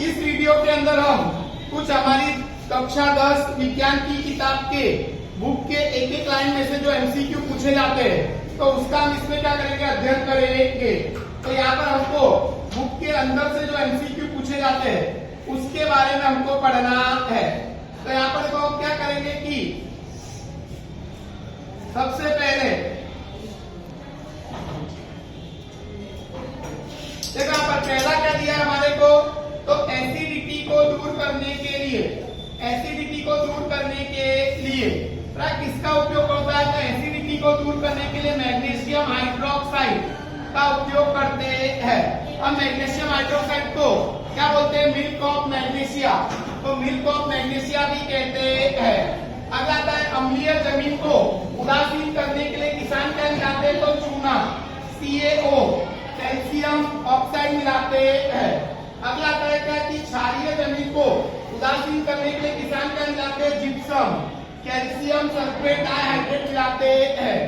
इस वीडियो के अंदर हम कुछ हमारी कक्षा 10 विज्ञान की किताब के बुक के एक एक लाइन में से जो एमसीक्यू पूछे जाते हैं तो उसका हम इसमें क्या करेंगे, अध्ययन करेंगे। तो यहाँ पर हमको बुक के अंदर से जो एमसीक्यू पूछे जाते हैं उसके बारे में हमको पढ़ना है। तो यहाँ पर देखो हम क्या करेंगे कि सबसे पहले देखो यहाँ पर पहला क्या दिया है हमारे को, तो एसिडिटी को दूर करने के लिए, एसिडिटी को दूर करने के लिए किसका उपयोग होता है, तो एसिडिटी को दूर करने के लिए मैग्नीशियम हाइड्रोक्साइड का उपयोग करते हैं। अब मैग्नीशियम हाइड्रोक्साइड को क्या बोलते हैं, मिल्क ऑफ मैग्नीशिया, तो मिल्क ऑफ मैग्नीशिया भी कहते हैं। अगला आता है अम्लीय जमीन को उदासीन करने के लिए किसान क्या मिलाते हैं, तो चूना CaO कैल्शियम ऑक्साइड मिलाते हैं। अगला आता है क्या कि क्षारीय जमीन को उदासीन करने के लिए किसान क्या मिलाते हैं, जिप्सम कैल्शियम सल्फेट डाइहाइड्रेट मिलाते हैं।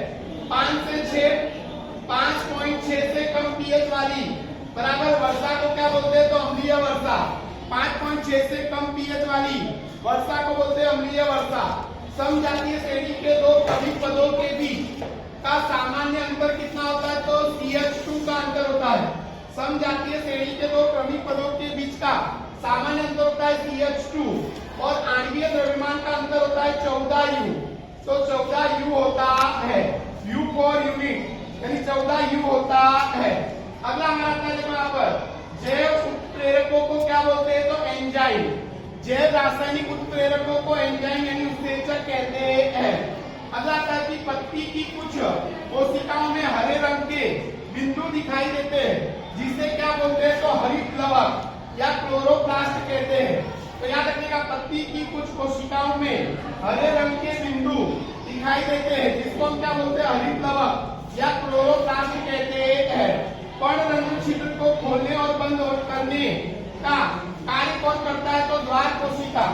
5.6 से कम पीएच वाली बराबर वर्षा को क्या बोलते हैं, तो अम्लीय वर्षा। 5.6 से कम पीएच वाली वर्षा को बोलते हैं अम्लीय वर्षा। समजातीय श्रेणी के दो क्रमिक पदों के बीच का सामान्य अंतर कितना होता है, तो CH2 का अंतर होता है। समजातीय श्रेणी के दो क्रमिक पदों के बीच का सामान्य अंतर होता है CH2 और आणविक द्रव्यमान का अंतर होता है 14U, तो 14U होता है, U फॉर यूनिट, यानी 14U होता है। अगला हमारा आता है देखो यहाँ पर जैव उत्प्रेरकों को क्या बोलते हैं, तो एंजाइम। जैव रासायनिक उत्प्रेरकों को एंजाइम यानी उत्सेचक कहते हैं। अगला आता है कि पत्ती की कुछ कोशिकाओं में हरे रंग के बिंदु दिखाई देते हैं जिसे क्या बोलते हैं, तो हरित प्लवक या क्लोरोप्लास्ट कहते हैं। तो याद रखिएगा पत्ती की कुछ कोशिकाओं में हरे रंग के बिंदु दिखाई देते हैं जिसको हम क्या बोलते हैं, हरित प्लवक या क्लोरोप्लास्ट कहते हैं। पर्णरंध्र छिद्र को खोलने और बंद करने का कार्य कौन करता है, तो द्वार कोशिका।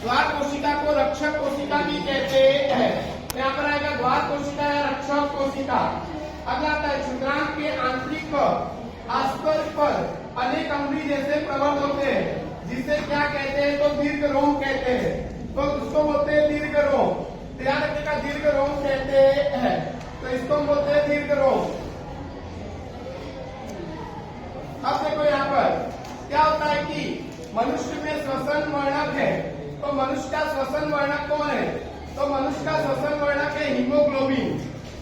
द्वार कोशिका को रक्षक कोशिका भी कहते हैं। यहाँ पर आएगा द्वार कोशिका या रक्षक कोशिका। अगला आता है क्षुद्रांक के आंतरिक अस्तर पर अनेक अम्ली जैसे प्रवर्त होते हैं जिसे क्या कहते हैं, तो दीर्घ रोम कहते हैं। तो उसको बोलते हैं दीर्घ रोम। तो याद रखिएगा दीर्घ रोम कहते हैं, तो इसको बोलते हैं दीर्घ रोम। अब देखो यहाँ पर क्या होता है कि मनुष्य में श्वसन वर्णक है, तो मनुष्य का श्वसन वर्णक कौन है, तो मनुष्य का श्वसन वर्णक है हीमोग्लोबिन।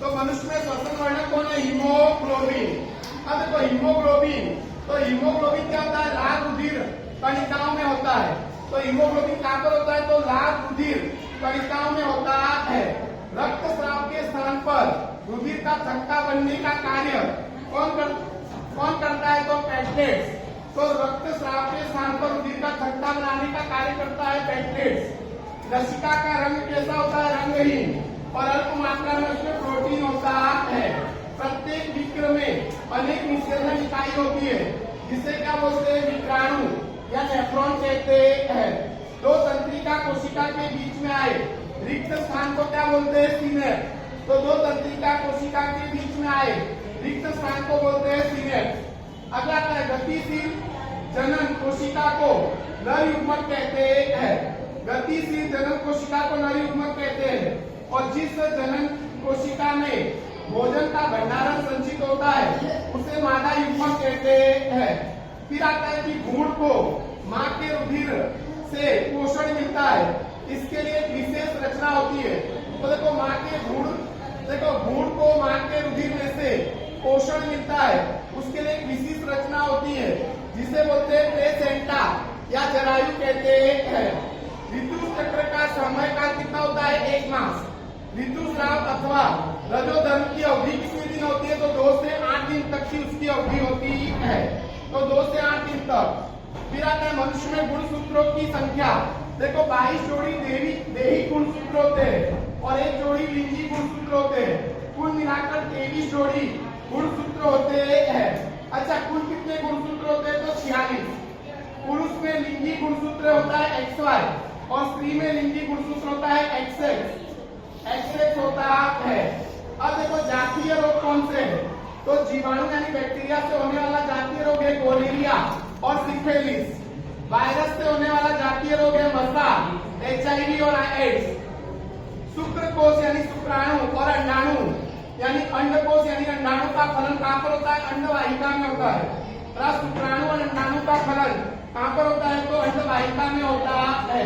तो मनुष्य में श्वसन वर्णक कौन है, हीमोग्लोबिन। अब देखो हीमोग्लोबिन, तो हीमोग्लोबिन क्या होता है, लाल रुधिर कणिकाओं में होता है। तो हीमोग्लोबिन कहाँ पर होता है, तो लाल रुधिर कणिकाओं में होता है। रक्त स्राव के स्थान पर रुधिर का थक्का बनने का कार्य कौन करता है, तो प्लेटलेट्स। तो रक्त स्राव के स्थान पर रुधिर का थक्का बनाने का कार्य करता है प्लेटलेट्स। लसिका का रंग कैसा होता है, रंगहीन, और अल्प मात्रा में उसमें प्रोटीन होता है। प्रत्येक विक्र में अनेक निषेधन इकाई होती है जिसे क्या बोलते हैं, विक्राणु या नेफ्रॉन कहते हैं। दो तंत्रिका कोशिका के बीच में आए रिक्त स्थान को क्या बोलते हैं, सिनेप्स। तो दो तंत्रिका कोशिका के बीच में आए रिक्त स्थान को बोलते हैं सिनेप्स। अगला आता है गतिशील जनन कोशिका को नर युग्मक कहते हैं। गतिशील जनन कोशिका को नर युग्मक कहते हैं। और जिस जनन कोशिका में भोजन का भंडारण संचित होता है उसे मादा युग्मक कहते हैं। फिर आता है कि भ्रूण को माँ के रुधिर से पोषण मिलता है, इसके लिए एक विशेष रचना होती है। तो देखो माँ के भ्रूण को माँ के रुधिर में से पोषण मिलता है, उसके लिए एक विशेष रचना होती है जिसे बोलते हैं प्लेसेंटा या जरायु कहते हैं। ऋतु चक्र का समय काल कितना होता है, 1 मास। ऋतुस्राव अथवा रजोधर्म की अवधि कितने दिन होती है, तो 2 से 8 दिन तक की उसकी अवधि होती है। तो 2 से 8 दिन तक। फिर आता है मनुष्य में गुणसूत्रों की संख्या। देखो 22 जोड़ी देही गुणसूत्र होते हैं और 1 जोड़ी लिंगी गुणसूत्र होते हैं। कुल मिलाकर 23 जोड़ी गुणसूत्र होते हैं। अच्छा कुल कितने गुणसूत्र होते हैं, तो 46। पुरुष में लिंगी गुणसूत्र होता है XY और स्त्री में लिंगी गुणसूत्र होता है XX होता है। अब देखो जातीय रोग कौन से हैं, तो जीवाणु यानी बैक्टीरिया से होने वाला जातीय रोग है कोलेरिया और सिफिलिस। वायरस से होने वाला जातीय रोग है वसा, HIV और एड्स। शुक्रकोश यानी शुक्राणु और अंडाणु यानी अंडकोश यानी अंडाणु का फलन कहां पर होता है? अंडवाहिका में होता है। शुक्राणु और अंडाणु का फलन कहां पर होता है? तो अंडवाहिका में होता है।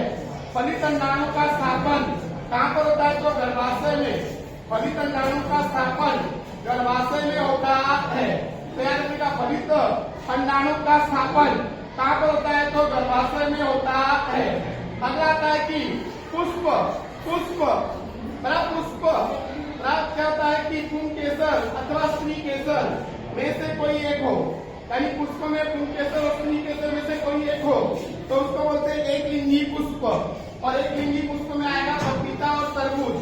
फलित अंडाणु का स्थापन कहां पर होता है? तो गर्भाशय में। फलित अंडाणु का स्थापन गर्भाशय में होता है। तो याद रखिएगा, फलित अंडाणु का स्थापन कहां पर होता है? तो गर्भाशय में होता है। अगला आता है कि पुष्प क्या होता है कि पुंकेसर अथवा स्त्री केसर में से कोई एक हो, यानी पुष्प में पुंकेसर और स्त्री केसर में से कोई एक हो तो उसको बोलते हैं एक लिंगी पुष्प। और एक लिंगी पुष्प में आएगा पपीता और तरबूज।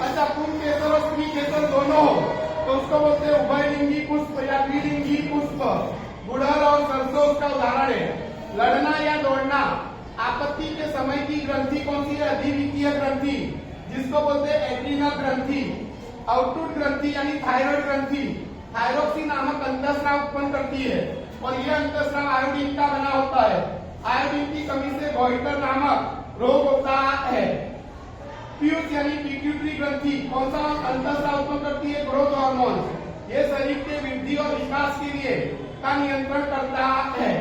अच्छा, पुंकेसर और स्त्री केसर दोनों हो तो उसको बोलते हैं उभयलिंगी पुष्प या द्विलिंगी पुष्प। गुड़हल और सरसों उसका उदाहरण है। लड़ना या दौड़ना, आपत्ति के समय की ग्रंथि कौन सी है? अधिविकीय ग्रंथि, जिसको बोलते हैं एड्रीनल ग्रंथि। आउटपुट ग्रंथि यानी थायराइड ग्रंथि थायरोक्सिन नामक अंतःस्राव उत्पन्न करती है और यह अंतःस्राव आयोडीन का बना होता है। आयोडीन की कमी से गोइटर नामक रोग होता है। पीयूष यानी पिट्यूटरी ग्रंथि कौन सा अंतःस्राव उत्पन्न करती है? Growth hormone. ये शरीर के वृद्धि और विकास के लिए का नियंत्रण करता है।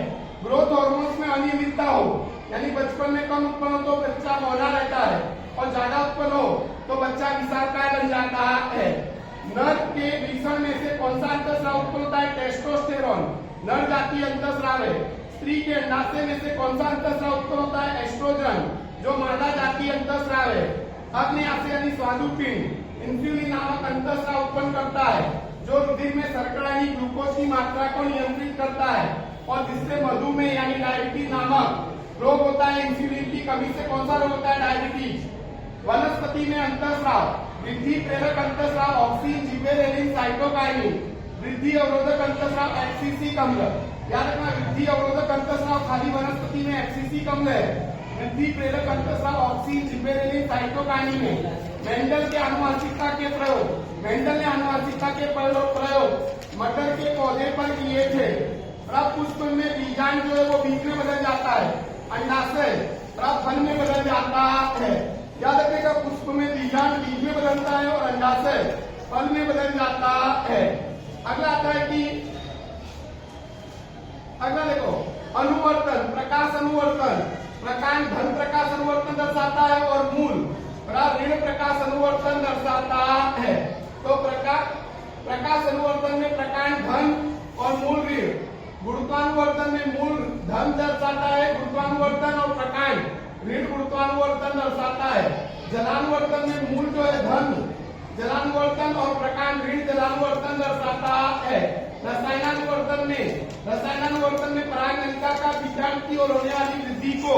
ग्रोथ हार्मोन्स में अनियमितता हो, यानी बचपन में कम उत्पन्न हो तो बच्चा बौना रहता है और ज्यादा उत्पन्न हो तो बच्चा विशालकाय बन जाता है। नर के वृषण में से कौन सा अंतःस्राव उत्पन्न होता है? टेस्टोस्टेरोन नर जातीय अंतःस्राव है। स्त्री के अंडाशय में से कौन सा अंतःस्राव उत्पन्न होता है? एस्ट्रोजन जो मादा जातीय अंतःस्राव है। अग्न्याशय यानी स्वादुपिंड इंसुलिन नामक अंतःस्राव उत्पन्न करता है जो रुधिर में शर्करा यानी ग्लूकोज की मात्रा को नियंत्रित करता है और जिससे मधुमेह यानी डायबिटीज नामक रोग होता है। इंसुलिन की कमी से कौन सा रोग होता है? डायबिटीज। वनस्पति में अंतःस्राव, वृद्धि प्रेरक अंतःस्राव ऑक्सीन, जिबेरेलिन, साइटोकाइनिन। वृद्धि अवरोधक अंतःस्राव एक्सिसिक अम्ल। याद रखना, वृद्धि अवरोधक अंतःस्राव खाली वनस्पति में एक्सिसिक अम्ल है। वृद्धि प्रेरक अंतःस्राव ऑक्सीन, जिबेरेलिन, साइटोकाइनिन में। मेंडल के आनुवंशिकता के प्रयोग, मेंडल ने आनुवंशिकता के प्रयोग मटर के पौधे पर किए थे। पुष्प में बीजांड जो है वो बीज में बदल जाता है, अंडाशय फल में बदल जाता है। याद रखिएगा, पुष्प में बीजांड बीज में बदलता है और अंडाशय फल में बदल जाता है। अगला आता है कि अगला देखो, अनुवर्तन, प्रकाश अनुवर्तन। प्रकाश धन प्रकाश अनुवर्तन दर्शाता है और मूल ऋण प्रकाश अनुवर्तन दर्शाता है। तो प्रकाश अनुवर्तन में प्रकाश धन और मूल ऋण। गुरुत्वानुवर्तन में मूल धन दर्शाता है गुरुत्वानुवर्तन और प्रकाश ऋण गुरुत्वानुवर्तन दर्शाता है। जलानुवर्तन में मूल जो है धन जलानुवर्तन और प्रकाश ऋण जलानुवर्तन दर्शाता है। रसायनानुवर्तन में पराग नलिका का बीजांड की ओर होने वाली वृद्धि को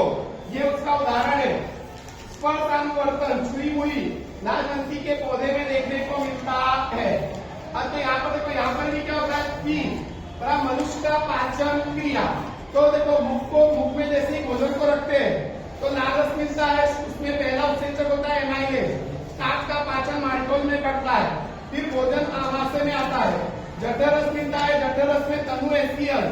ये उसका उदाहरण है। स्पर्शानुवर्तन छुई हुई लाल ग्रंथि के पौधे में देखने को मिलता है। अच्छा, यहाँ पर देखो, यहाँ पर भी क्या होता है कि मनुष्य का पाचन क्रिया। तो देखो, मुख में जैसे ही भोजन को रखते हैं तो लाल रस मिलता है, उसमें पहला उत्सेचक होता है एमाइलेज। स्टार्च का पाचन माइटोज में करता है, फिर भोजन आमाशय में आता है। जठर रस मिलता है, जठर रस में तनु एस्कियल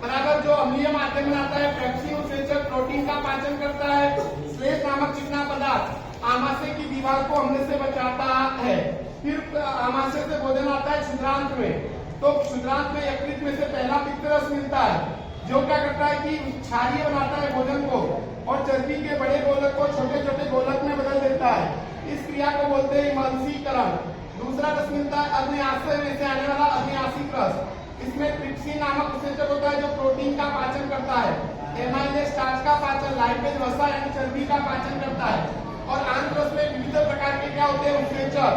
बराबर जो अम्लीय माध्यम में आता है। पेप्सिन उत्सेचक प्रोटीन का पाचन करता है। श्लेष नामक चिकना पदार्थ आमाशय की दीवार को हमले से बचाता है। फिर आमाशय से भोजन आता है क्षुद्रांत में। तो क्षुद्रांत में यकृत में से पहला पित्त रस मिलता है जो क्या करता है कि क्षारीय बनाता है भोजन को और चर्बी के बड़े गोलक को छोटे छोटे गोलक में बदल देता है। इस क्रिया को बोलते हैं इमल्सीकरण। दूसरा रस मिलता है अग्न्याशय में से आने वाला अग्न्यासिक रस। इसमें ट्रिप्सिन नामक उत्सेचक होता है जो प्रोटीन का पाचन करता है। एमाइलेज स्टार्च का पाचन, लाइपेज वसा यानी चर्बी का पाचन करता है। और आंत रस में विविध प्रकार के क्या होते हैं उत्सेचक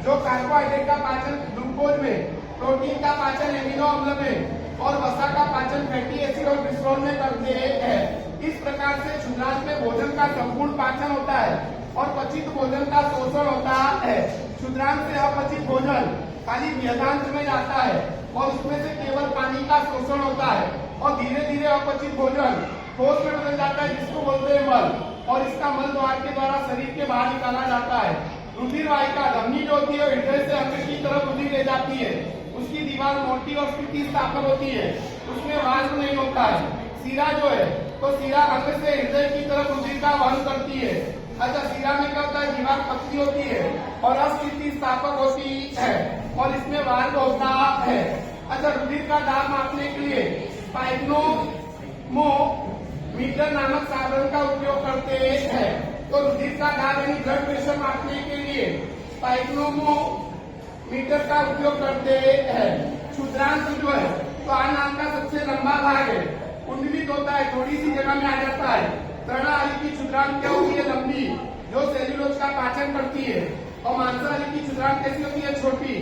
जो कार्बोहाइड्रेट का पाचन ग्लूकोज में, प्रोटीन का पाचन एमिनो अम्ल में और वसा का पाचन फैटी एसिड और ग्लिसरॉल में करते हैं। इस प्रकार से क्षुद्रांत में भोजन का संपूर्ण पाचन होता है और पचित भोजन का शोषण होता है। क्षुद्रांत से अपचित भोजन खाली बृहदांत में जाता है और उसमें से केवल पानी का शोषण होता है और धीरे धीरे अपचित भोजन ठोस में बदल जाता है जिसको बोलते हैं मल, और इसका मल द्वार के द्वारा शरीर के बाहर निकाला जाता है। रुधिर वाहिका धमनी जो होती है हृदय से अंग की तरफ रुधिर ले जाती है। उसकी दीवार मोटी और स्थितिस्थापक होती है, उसमें वाल्व नहीं होता है। सिरा जो है तो सिरा अंग से हृदय की तरफ रुधिर का वहन करती है। अच्छा, सिरा में क्या होता है, दीवार पतली होती है और अस्थिति स्थापक होती है और इसमें वाल्व होता है। अच्छा, रुधिर का दाब मापने के लिए स्पाइग्नोमीटर नामक साधन का उपयोग करते हैं। तो रुधिर का दाब यानी ब्लड प्रेशर मापने के लिए स्पाइग्नोमीटर का उपयोग करते हैं। क्षुद्रांत जो है तो नाम का सबसे लंबा भाग है, कुंडलित होता है, थोड़ी सी जगह में आ जाता है। तृणाहारी की क्षुद्रांत क्या होती है, लंबी, जो सेल्यूलोज का पाचन करती है। और मांसाहारी की क्षुद्रांत कैसी होती है, छोटी।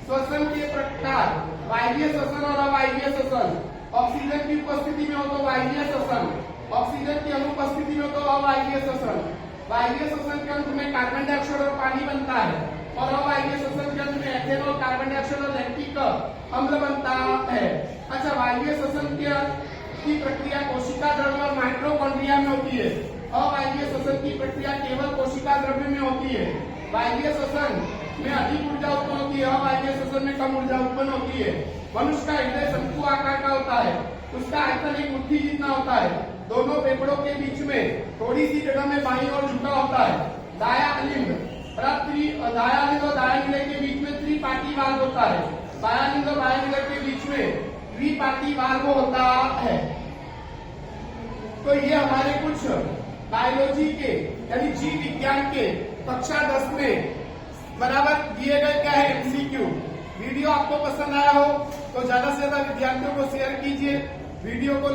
श्वसन के प्रकार वायवीय श्वसन और अवायवीय श्वसन। ऑक्सीजन की उपस्थिति में हो तो वायवीय श्वसन, ऑक्सीजन की अनुपस्थिति में हो तो अवायवीय श्वसन। वायवीय श्वसन के अंत में कार्बन डाइऑक्साइड और पानी बनता है और अवायवीय श्वसन के अंत में एथेनॉल, कार्बन डाइऑक्साइड और लैक्टिक अम्ल बनता है। अच्छा, वायवीय श्वसन की प्रक्रिया कोशिका द्रव्य और माइटोकॉन्ड्रिया में होती है। अवायवीय श्वसन की प्रक्रिया केवल कोशिका द्रव्य में होती है। वायवीय श्वसन में अधिक ऊर्जा उत्पन्न होती है, अवायवीय श्वसन में कम ऊर्जा उत्पन्न होती है। मनुष्य का हृदय शंकु आकार का होता है, उसका आयतन एक मुट्ठी जितना होता है। दोनों फेफड़ों के बीच में थोड़ी सी जगह में बाईं ओर झुका होता है। दायां लिंग और दायां लिंग के बीच में त्रिपाटी वाल्व होता है। बायां लिंग और बायां लिंग के बीच में द्विपाटी वाल्व होता है। तो ये हमारे कुछ बायोलॉजी के यानी जीव विज्ञान के कक्षा 10 में बराबर दिए गए क्या है एमसीक्यू। वीडियो आपको पसंद आया हो तो ज्यादा से ज्यादा विद्यार्थियों को शेयर कीजिए। वीडियो को